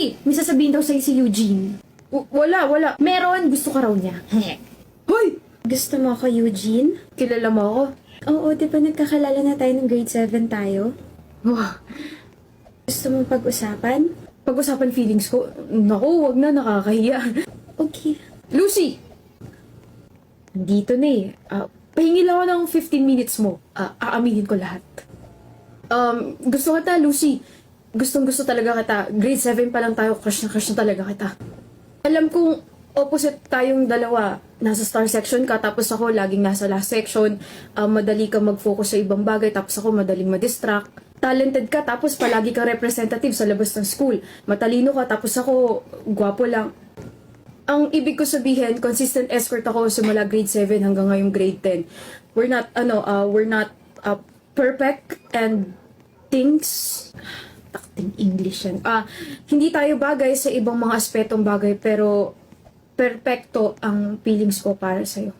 Lucy! May sasabihin daw sa'yo si Eugene. Wala. Meron, gusto ka raw niya. Hoy! Gusto mo ako, Eugene? Kilala mo ako? Oo, di ba nagkakalala na tayo ng grade 7 tayo? Wow. Gusto mong pag-usapan? Pag-usapan feelings ko, naku, wag na, nakakahiya. Okay. Lucy! Nandito na eh. Pahingi lang ako ng 15 minutes mo. Aaminin ko lahat. Gusto kita, Lucy. Gustong-gusto talaga kita. Grade 7 pa lang tayo, crush na talaga kita. Alam kong opposite tayong dalawa. Nasa star section ka, tapos ako laging nasa last section. Madali ka mag-focus sa ibang bagay, tapos ako madaling ma-distract. Talented ka, tapos palagi kang representative sa labas ng school. Matalino ka, tapos ako gwapo lang. Ang ibig ko sabihin, consistent escort ako simula grade 7 hanggang ngayong grade 10. We're not perfect and things... Takting English yan. Hindi tayo bagay sa ibang mga aspetong bagay, pero perfecto ang feelings ko para sa'yo.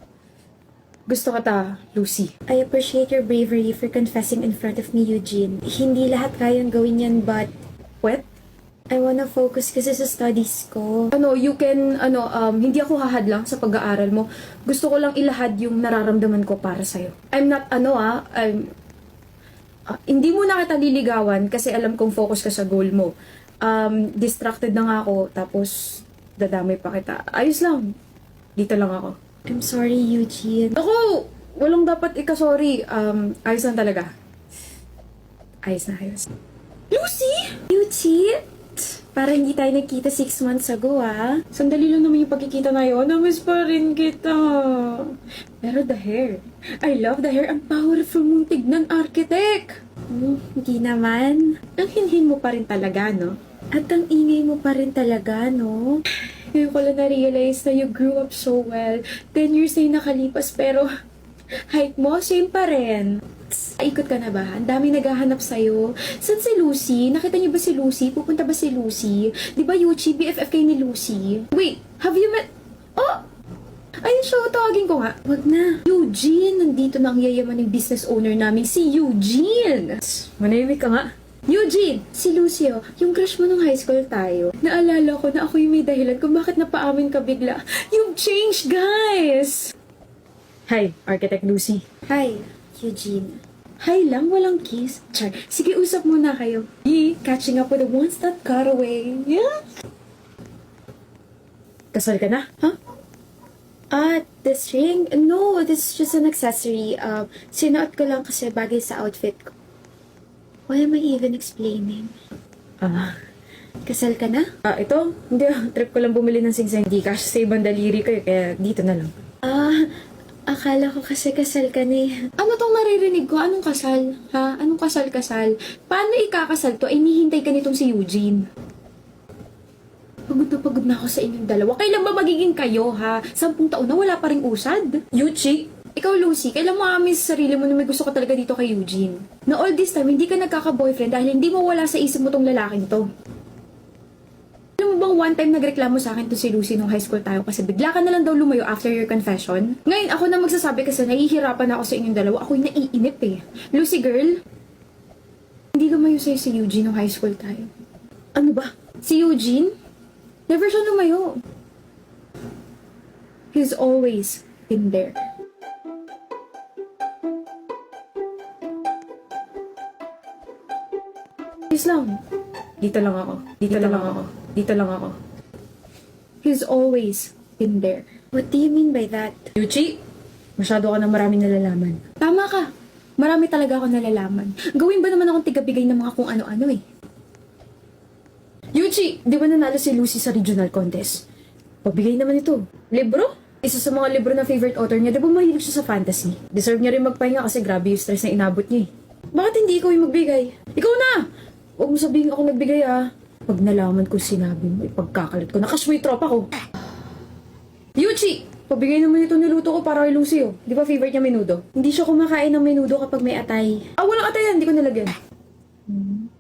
Gusto ka ta, Lucy. I appreciate your bravery for confessing in front of me, Eugene. Hindi lahat kayang gawin yan, but What? I wanna focus kasi sa studies ko. Hindi ako hahadlang sa pag-aaral mo. Gusto ko lang ilahad yung nararamdaman ko para sa'yo. Hindi mo na kita liligawan kasi alam kong focus ka sa goal mo. Distracted na nga ako, tapos dadamay pa kita. Ayos lang. Dito lang ako. I'm sorry, Eugene. Ako! Walang dapat ika-sorry. Ayos lang talaga. Ayos na, ayos. Lucy! You cheat? Para hindi tayo nagkita 6 months ago, Sandali lang naman yung pagkikita na yun. Namiss pa rin kita. Pero the hair. I love the hair. Ang powerful mong tignan, architect. Hindi naman. Ang hinhin mo pa rin talaga, no? At ang ingay mo pa rin talaga, no? Ngayon ko lang na-realize na you grew up so well. 10 years na yung nakalipas, pero height mo, same pa rin. Ikot ka na ba? Ang dami naghahanap sa'yo. Saan si Lucy? Nakita niyo ba si Lucy? Pupunta ba si Lucy? Di ba Yuchi, BFF kayo ni Lucy? Wait, have you met... Oh! Ayun siya, tawagin ko nga. Wag na. Eugene, nandito na ang yayaman ng business owner namin, si Eugene! Manahimik ka nga. Eugene! Si Lucio, yung crush mo nung high school tayo. Naalala ko na ako yung may dahilan kung bakit napaamin ka bigla. You've changed, guys! Hi, Architect Lucy. Hi, Eugene. Hi lang, walang kiss. Char, sige, usap muna kayo. Catching up with the ones that got away. Yeah? Kasal ka na? Huh? This ring? No, this is just an accessory. Sinuot ko lang kasi bagay sa outfit ko. Why am I even explaining? Kasal ka na? Ito, hindi. Trip ko lang bumili ng singseng. Di cash sa ibang daliri ko, kaya dito na lang. Akala ko kasi kasal ka na eh. Ano tong naririnig ko? Anong kasal? Ha? Anong kasal-kasal? Paano ikakasal to? Ay, nihintay ka nitong si Eugene. Pagod na ako sa inyong dalawa. Kailan ba magiging kayo, ha? 10 taon na wala pa ring usad. Yuchi! Ikaw, Lucy, kailan mo aamin sa sarili mo na may gusto ka talaga dito kay Eugene? Na all this time, hindi ka nagkaka-boyfriend dahil hindi mo wala sa isip mo tong lalaking to. Alam mo bang one time nagreklamo sa akin to si Lucy nung high school tayo kasi bigla ka na lang daw lumayo after your confession? Ngayon, ako na magsasabi kasi nahihirapan ako sa inyong dalawa. Ako'y naiinip eh. Lucy girl, hindi lumayo sa'yo si Eugene nung high school tayo. Ano ba? Si Eugene? Never siya lumayo. He's always been there. Please lang. Dito lang ako. Dito lang ako. He's always been there. What do you mean by that? Yuchi, masyado ka na maraming nalalaman. Tama ka. Marami talaga ako nalalaman. Gawin ba naman akong tigabigay ng mga kung ano-ano eh. Yuchi, di ba nanalo si Lucy sa regional contest? Pabigay naman ito. Libro? Isa sa mga libro na favorite author niya, di ba mahilig siya sa fantasy? Deserve niya rin magpahinga kasi grabe yung stress na inabot niya eh. Bakit hindi ikaw yung magbigay? Ikaw na! Huwag mo sabihin ako nagbigay Pag nalaman ko sinabi mo, ipagkakalat ko. Nakash mo yung tropa ko. Yuchi! Pabigay naman ito niluto ko para kay Lucy Di ba favorite niya menudo? Hindi siya kumakain ng menudo kapag may atay. Walang atay yan. Hindi ko nalagyan.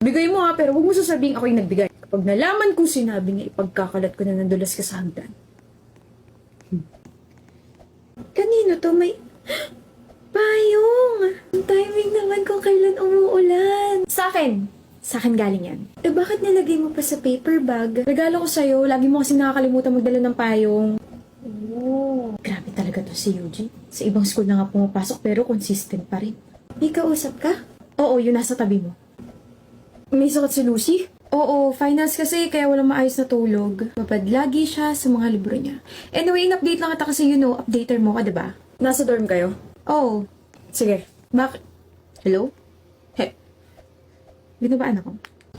Bigay mo pero huwag mo sasabihin ako yung nagbigay. Kapag nalaman ko sinabi niya, ipagkakalat ko na nandulas ka sa hagdan. Kanino to? May... Payong! Ang timing naman kung kailan umuulan. Sa akin! Sa akin galing yan. Eh, bakit nilagay mo pa sa paper bag? Regalo ko sa'yo, lagi mo kasi nakakalimutan magdala ng payong. Oh. Grabe talaga to si Eugene. Sa ibang school na nga pumapasok pero consistent pa rin. May kausap ka? Oo, yun nasa tabi mo. May sakit si Lucy? Oo, finals kasi kaya walang maayos na tulog. Mapad lagi siya sa mga libro niya. Anyway, in-update lang kita kasi updater mo ka, diba? Nasa dorm kayo? Oo. Sige. Hello? He. Binabaan ako?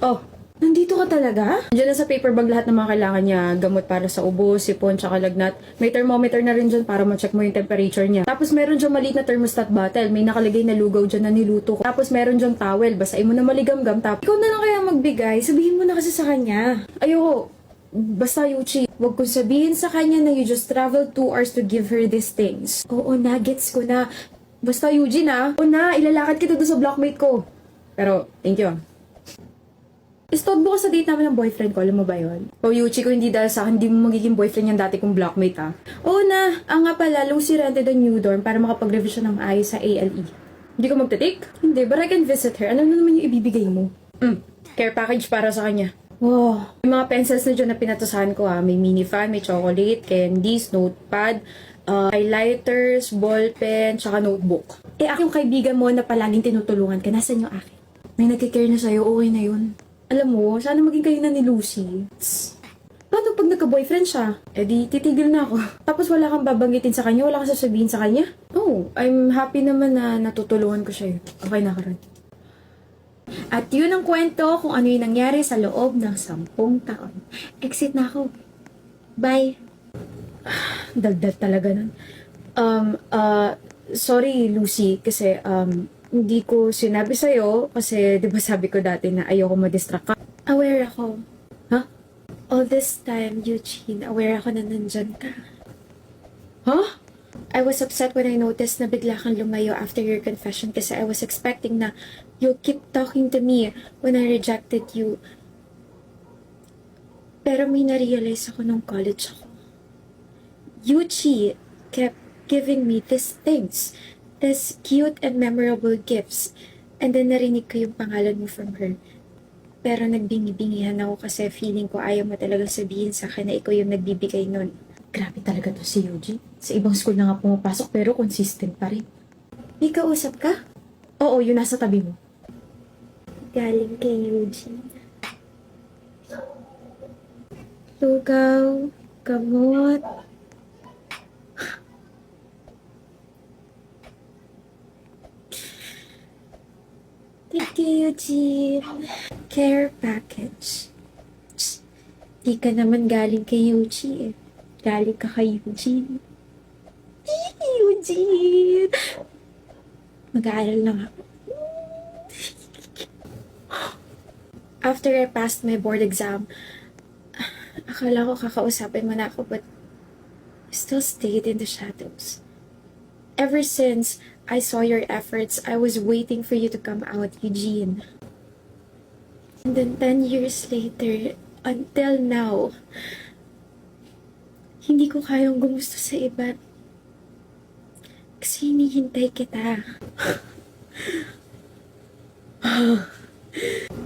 Oh, nandito ka talaga? Diyan na sa paper bag lahat ng mga kailangan niya. Gamot para sa ubo, sipon, tsaka lagnat. May thermometer na rin dyan para ma-check mo yung temperature niya. Tapos meron dyan maliit na thermostat bottle. May nakalagay na lugaw dyan na niluto ko. Tapos meron dyan towel. Basain mo na maligam-gam. Tapos ikaw na lang kaya magbigay. Sabihin mo na kasi sa kanya. Ayoko. Basta Yuchi, wag kong sabihin sa kanya na you just traveled 2 hours to give her these things. Oo, nuggets ko na. Basta Eugene Oo na, ilalakad kita doon sa blockmate ko. Pero, thank you. Istodbo ka sa date namin ng boyfriend ko, alam mo ba yun? O Yuchi, kung hindi dahil sa akin, hindi mo magiging boyfriend yung dati kong blockmate Oo na, nga pala, Lucy rented a new dorm para makapag-revision ng maayos sa ALE. Hindi ko magte-take? Hindi, but I can visit her. Ano na naman yung ibibigay mo? Care package para sa kanya. Wow. May mga pencils na dyan na pinatusahan ko May mini fan, may chocolate, candies, notepad, highlighters, ballpen, tsaka notebook. Yung kaibigan mo na palaging tinutulungan ka, nasan yung akin? May nagkikare na sa'yo, okay na yun. Alam mo, sana maging kayo na ni Lucy. Paano pag nagka-boyfriend siya? Di titigil na ako. Tapos wala kang babanggitin sa kanya, wala kang sasabihin sa kanya? Oh, I'm happy naman na natutulungan ko siya. Okay na karon. At yun ang kwento kung ano yung nangyari sa loob ng 10 taon. Exit na ako. Bye. Dagdag talaga nun. Sorry Lucy, kasi hindi ko sinabi sa'yo kasi di ba sabi ko dati na ayoko ma-distract ka. Aware ako. Ha? All this time, Eugene, aware ako na nandyan ka. Huh? I was upset when I noticed na bigla kang lumayo after your confession kasi I was expecting na you'll keep talking to me when I rejected you. Pero may na-realize ako nung college ako. Yuchi kept giving me these things, these cute and memorable gifts, and then narinig ko yung pangalan mo from her. Pero nagbingi-bingihan ako kasi feeling ko ayaw mo talagang sabihin sa akin na ikaw yung nagbibigay nun. Grabe talaga to si Eugene. Sa ibang school na nga pumapasok pero consistent pa rin. May kausap ka? Oo, yun nasa tabi mo. Galing kay Eugene. Lugaw, gamot. Thank you, Eugene. Care package. Di ka naman galing kay Eugene. Galing ka kay Eugene. Eugene! Mag-aaral lang ako. After I passed my board exam, akala ko kakausapin mo na ako, but you still stayed in the shadows. Ever since I saw your efforts, I was waiting for you to come out, Eugene. And then 10 years later, until now, hindi ko kayang gumusto sa iba. Kasi hinihintay kita.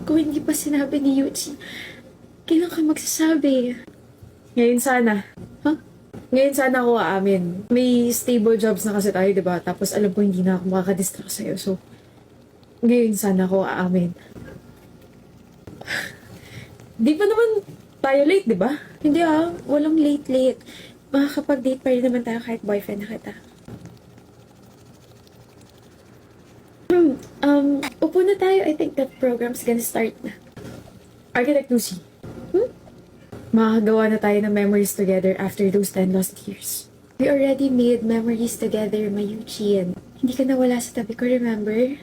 Kung hindi pa sinabi ni Yuchi, kailan ka magsasabi? Ngayon sana. Huh? Ngayon sana ako aamin. May stable jobs na kasi tayo, diba? Tapos alam ko hindi na ako makakadistract sa'yo. So, ngayon sana ako aamin. Di pa naman tayo late, diba? Hindi walang late. Makakapag-date pa rin naman tayo kahit boyfriend na kita. Upo na tayo. I think that program's gonna start na. Architect Lucy. Makakagawa na tayo ng memories together after those 10 lost years. We already made memories together, Mayuchi, and hindi ka nawala sa tabi ko, remember?